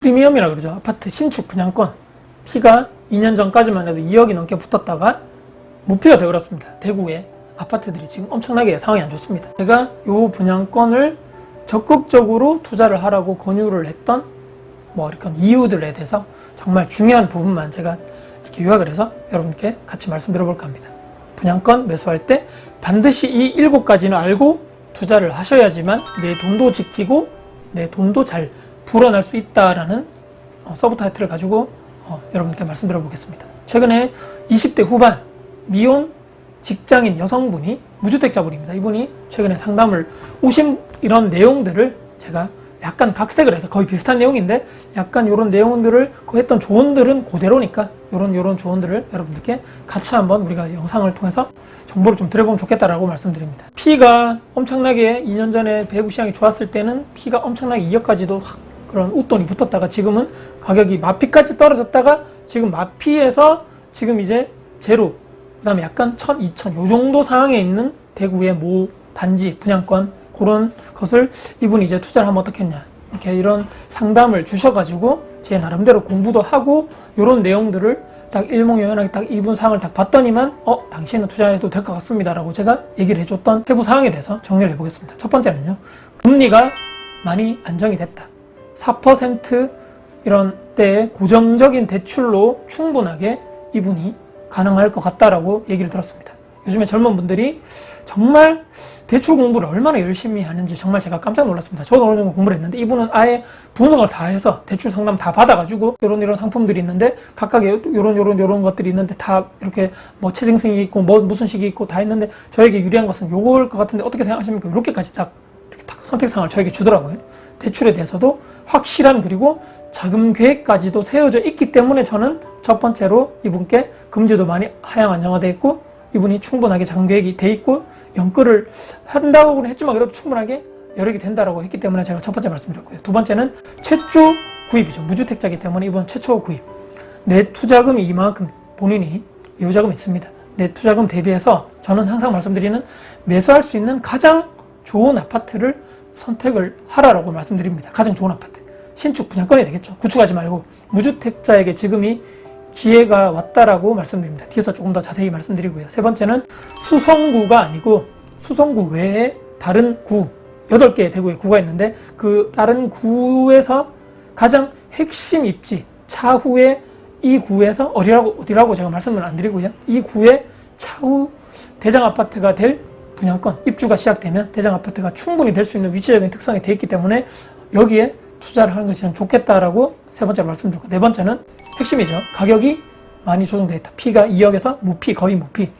프리미엄이라 그러죠. 아파트 신축 분양권 피가 2년 전까지만 해도 2억이 넘게 붙었다가 무피가 되어버렸습니다. 대구에 아파트들이 지금 엄청나게 상황이 안 좋습니다. 제가 이 분양권을 적극적으로 투자를 하라고 권유를 했던 이렇게 이유들에 대해서 정말 중요한 부분만 제가 이렇게 요약을 해서 여러분께 같이 말씀드려볼까 합니다. 분양권 매수할 때 반드시 이 7가지는 알고 투자를 하셔야지만 내 돈도 지키고 내 돈도 잘 불어날 수 있다라는 서브 타이틀을 가지고 여러분께 말씀드려 보겠습니다. 최근에 20대 후반 미혼 직장인 여성분이 무주택자분입니다. 이분이 최근에 상담을 오신 이런 내용들을 제가 약간 각색을 해서 거의 비슷한 내용인데 약간 이런 내용들을 그 했던 조언들은 그대로니까 이런 조언들을 여러분들께 같이 한번 우리가 영상을 통해서 정보를 좀 드려보면 좋겠다라고 말씀드립니다. 피가 엄청나게 2년 전에 배구 시장이 좋았을 때는 피가 엄청나게 2억까지도 그런 웃돈이 붙었다가 지금은 가격이 마피까지 떨어졌다가 지금 마피에서 지금 이제 제로 그 다음에 약간 1000, 2000 요 정도 상황에 있는 대구의 모 단지 분양권 그런 것을 이분이 이제 투자를 하면 어떻겠냐 이렇게 이런 상담을 주셔가지고 제 나름대로 공부도 하고 이런 내용들을 딱 일목요연하게 딱 이분 상황을 딱 봤더니만 당신은 투자해도 될 것 같습니다 라고 제가 얘기를 해줬던 세부 상황에 대해서 정리를 해보겠습니다. 첫 번째는요, 금리가 많이 안정이 됐다. 4% 이런 때에 고정적인 대출로 충분하게 이분이 가능할 것 같다라고 얘기를 들었습니다. 요즘에 젊은 분들이 정말 대출 공부를 얼마나 열심히 하는지 정말 제가 깜짝 놀랐습니다. 저도 어느 정도 공부를 했는데 이분은 아예 분석을 다 해서 대출 상담 다 받아가지고 이런 상품들이 있는데 각각의 요런 것들이 있는데 다 이렇게 체증성이 있고 무슨 식이 있고 다 있는데 저에게 유리한 것은 요거일 것 같은데 어떻게 생각하십니까? 이렇게까지 딱 선택사항을 저에게 주더라고요. 대출에 대해서도 확실한 그리고 자금 계획까지도 세워져 있기 때문에 저는 첫 번째로 이분께 금리도 많이 하향 안정화되어 있고 이분이 충분하게 자금 계획이 돼 있고 연끌을 한다고는 했지만 그래도 충분하게 여력이 된다라고 했기 때문에 제가 첫 번째 말씀드렸고요. 두 번째는 최초 구입이죠. 무주택자이기 때문에 이분 최초 구입. 내 투자금이 이만큼 본인이 요자금이 있습니다. 내 투자금 대비해서 저는 항상 말씀드리는 매수할 수 있는 가장 좋은 아파트를 선택을 하라고 말씀드립니다. 가장 좋은 아파트. 신축 분양권이 되겠죠. 구축하지 말고 무주택자에게 지금이 기회가 왔다라고 말씀드립니다. 뒤에서 조금 더 자세히 말씀드리고요. 세 번째는 수성구가 아니고 수성구 외에 다른 구 8개의 대구의 구가 있는데 그 다른 구에서 가장 핵심 입지 차후에 이 구에서 어디라고 제가 말씀을 안 드리고요. 이 구에 차후 대장 아파트가 될 분양권 입주가 시작되면 대장 아파트가 충분히 될 수 있는 위치적인 특성이 되어 있기 때문에 여기에 투자를 하는 것이 좀 좋겠다라고 세 번째로 말씀드렸고, 네 번째는 핵심이죠. 가격이 많이 조정되어 있다. 피가 2억에서 무피, 거의 무피.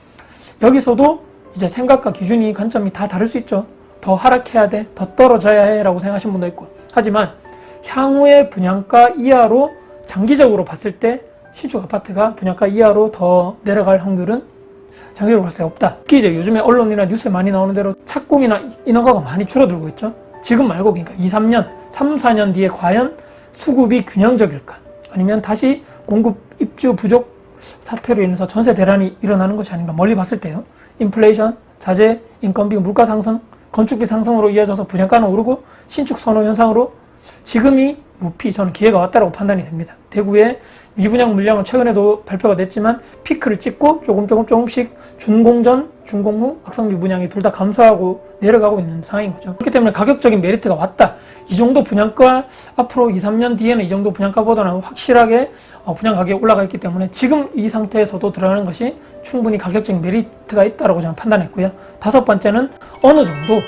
여기서도 이제 생각과 기준이 관점이 다 다를 수 있죠. 더 하락해야 돼, 더 떨어져야 해 라고 생각하시는 분도 있고, 하지만 향후의 분양가 이하로 장기적으로 봤을 때 신축 아파트가 분양가 이하로 더 내려갈 확률은 장기적으로 봤을 때 없다. 특히 이제 요즘에 언론이나 뉴스에 많이 나오는 대로 착공이나 인허가가 많이 줄어들고 있죠. 지금 말고 그러니까 3, 4년 뒤에 과연 수급이 균형적일까? 아니면 다시 공급 입주 부족 사태로 인해서 전세 대란이 일어나는 것이 아닌가? 멀리 봤을 때요. 인플레이션, 자재, 인건비, 물가 상승, 건축비 상승으로 이어져서 분양가는 오르고 신축 선호 현상으로 지금이 무피, 저는 기회가 왔다라고 판단이 됩니다. 대구의 미분양 물량은 최근에도 발표가 됐지만 피크를 찍고 조금씩 준공전, 준공후, 악성 미분양이 둘 다 감소하고 내려가고 있는 상황인 거죠. 그렇기 때문에 가격적인 메리트가 왔다. 이 정도 분양가, 앞으로 2, 3년 뒤에는 이 정도 분양가보다는 확실하게 분양 가격이 올라가 있기 때문에 지금 이 상태에서도 들어가는 것이 충분히 가격적인 메리트가 있다고 저는 판단했고요. 다섯 번째는 어느 정도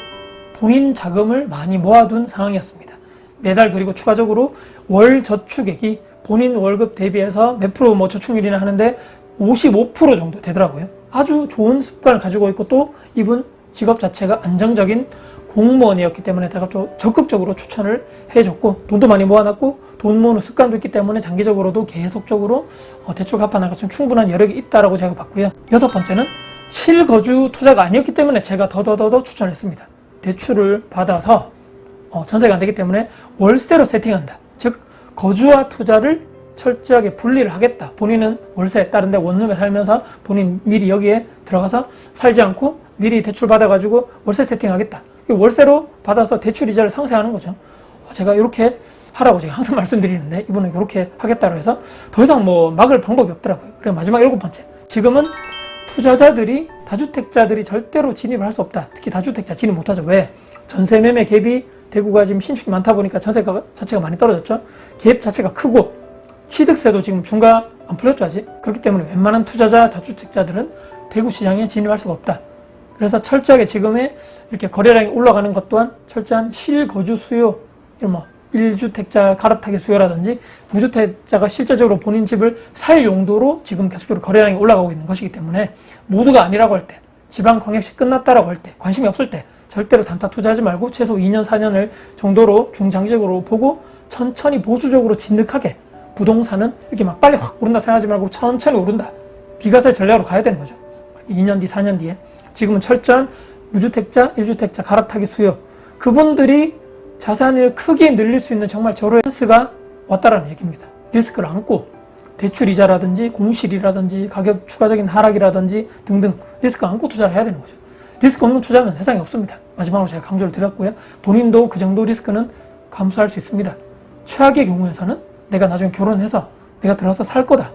본인 자금을 많이 모아둔 상황이었습니다. 매달 그리고 추가적으로 월 저축액이 본인 월급 대비해서 몇 프로 저축률이나 하는데 55% 정도 되더라고요. 아주 좋은 습관을 가지고 있고 또 이분 직업 자체가 안정적인 공무원이었기 때문에 제가 좀 적극적으로 추천을 해줬고 돈도 많이 모아놨고 돈 모으는 습관도 있기 때문에 장기적으로도 계속적으로 대출 갚아나갈 수 있는 충분한 여력이 있다고 제가 봤고요. 여섯 번째는 실거주 투자가 아니었기 때문에 제가 더 추천했습니다. 대출을 받아서 전세가 안 되기 때문에 월세로 세팅한다. 즉 거주와 투자를 철저하게 분리를 하겠다. 본인은 월세 다른 데 원룸에 살면서 본인 미리 여기에 들어가서 살지 않고 미리 대출 받아가지고 월세 세팅하겠다. 월세로 받아서 대출 이자를 상쇄하는 거죠. 제가 이렇게 하라고 제가 항상 말씀드리는데 이분은 이렇게 하겠다고 해서 더 이상 뭐 막을 방법이 없더라고요. 그리고 마지막 7번째. 지금은 투자자들이 다주택자들이 절대로 진입을 할 수 없다. 특히 다주택자 진입 못하죠. 왜? 전세 매매 갭이 대구가 지금 신축이 많다 보니까 전세가 자체가 많이 떨어졌죠. 갭 자체가 크고 취득세도 지금 중과 안 풀렸죠 아직. 그렇기 때문에 웬만한 투자자 다주택자들은 대구 시장에 진입할 수가 없다. 그래서 철저하게 지금의 이렇게 거래량이 올라가는 것 또한 철저한 실거주 수요, 이런 뭐 1주택자 갈아타기 수요라든지 무주택자가 실제적으로 본인 집을 살 용도로 지금 계속적으로 거래량이 올라가고 있는 것이기 때문에 모두가 아니라고 할 때, 지방광역시 끝났다라고 할 때, 관심이 없을 때 절대로 단타 투자하지 말고 최소 2년, 4년을 정도로 중장기적으로 보고 천천히 보수적으로 진득하게 부동산은 이렇게 막 빨리 확 오른다 생각하지 말고 천천히 오른다. 비과세 전략으로 가야 되는 거죠. 2년 뒤, 4년 뒤에. 지금은 철저한 무주택자, 1주택자 갈아타기 수요. 그분들이 자산을 크게 늘릴 수 있는 정말 절호의 찬스가 왔다라는 얘기입니다. 리스크를 안고 대출 이자라든지 공실이라든지 가격 추가적인 하락이라든지 등등 리스크 안고 투자를 해야 되는 거죠. 리스크 없는 투자는 세상에 없습니다. 마지막으로 제가 강조를 드렸고요. 본인도 그 정도 리스크는 감수할 수 있습니다. 최악의 경우에서는 내가 나중에 결혼해서 내가 들어서 살 거다.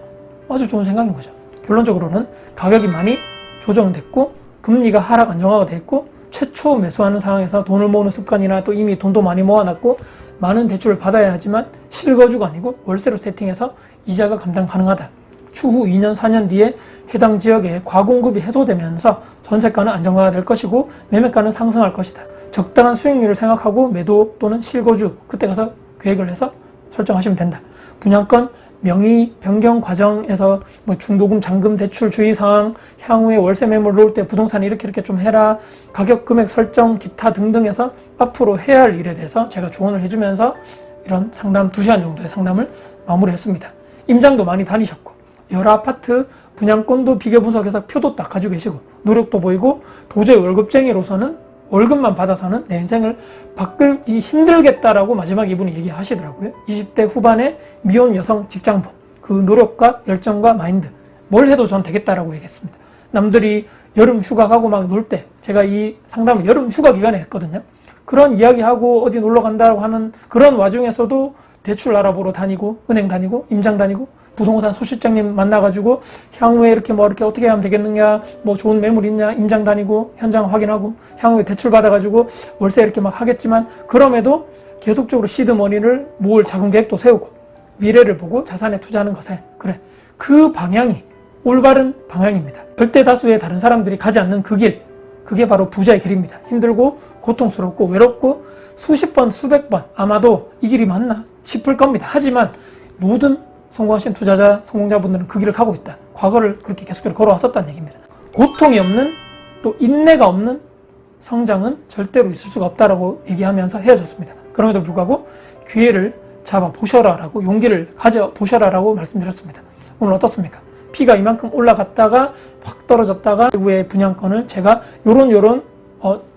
아주 좋은 생각인 거죠. 결론적으로는 가격이 많이 조정됐고 금리가 하락 안정화가 됐고 최초 매수하는 상황에서 돈을 모으는 습관이나 또 이미 돈도 많이 모아놨고 많은 대출을 받아야 하지만 실거주가 아니고 월세로 세팅해서 이자가 감당 가능하다. 추후 2년, 4년 뒤에 해당 지역에 과공급이 해소되면서 전세가는 안정화가 될 것이고 매매가는 상승할 것이다. 적당한 수익률을 생각하고 매도 또는 실거주 그때 가서 계획을 해서 설정하시면 된다. 분양권 명의 변경 과정에서 뭐 중도금, 잔금, 대출 주의사항, 향후에 월세 매물 놓을 때 부동산 이렇게 좀 해라, 가격, 금액 설정, 기타 등등해서 앞으로 해야 할 일에 대해서 제가 조언을 해주면서 이런 상담 2시간 정도의 상담을 마무리했습니다. 임장도 많이 다니셨고 여러 아파트 분양권도 비교 분석해서 표도 딱 가지고 계시고 노력도 보이고 도저히 월급쟁이로서는 월급만 받아서는 내 인생을 바꾸기 힘들겠다라고 마지막 이분이 얘기하시더라고요. 20대 후반의 미혼 여성 직장분, 그 노력과 열정과 마인드, 뭘 해도 전 되겠다라고 얘기했습니다. 남들이 여름 휴가 가고 막 놀 때 제가 이 상담을 여름 휴가 기간에 했거든요. 그런 이야기하고 어디 놀러 간다고 하는 그런 와중에서도 대출 알아보러 다니고 은행 다니고 임장 다니고 부동산 소실장님 만나가지고 향후에 이렇게 뭐 이렇게 어떻게 하면 되겠느냐, 뭐 좋은 매물 있냐, 임장 다니고 현장 확인하고 향후에 대출 받아가지고 월세 이렇게 막 하겠지만 그럼에도 계속적으로 시드머니를 모을 자금 계획도 세우고 미래를 보고 자산에 투자하는 것에 그래 그 방향이 올바른 방향입니다. 절대 다수의 다른 사람들이 가지 않는 그 길, 그게 바로 부자의 길입니다. 힘들고 고통스럽고 외롭고 수십 번 수백 번 아마도 이 길이 맞나 싶을 겁니다. 하지만 모든 성공하신 투자자, 성공자분들은 그 길을 가고 있다. 과거를 그렇게 계속적으로 걸어왔었다는 얘기입니다. 고통이 없는 또 인내가 없는 성장은 절대로 있을 수가 없다라고 얘기하면서 헤어졌습니다. 그럼에도 불구하고 기회를 잡아보셔라라고 용기를 가져보셔라라고 말씀드렸습니다. 오늘 어떻습니까? 피가 이만큼 올라갔다가 확 떨어졌다가 후에 분양권을 제가 요런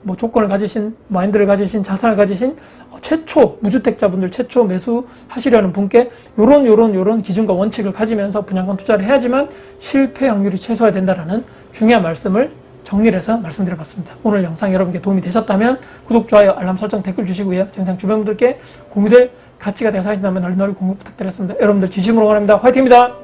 뭐 조건을 가지신, 마인드를 가지신, 자산을 가지신 최초 무주택자분들 최초 매수하시려는 분께 요런 기준과 원칙을 가지면서 분양권 투자를 해야지만 실패 확률이 최소화가 된다라는 중요한 말씀을 정리를 해서 말씀드려봤습니다. 오늘 영상 여러분께 도움이 되셨다면 구독, 좋아요, 알람 설정, 댓글 주시고요. 영상 주변 분들께 공유될 가치가 되어 사신다면 널리 공유 부탁드렸습니다. 여러분들 진심으로 응원합니다. 화이팅입니다.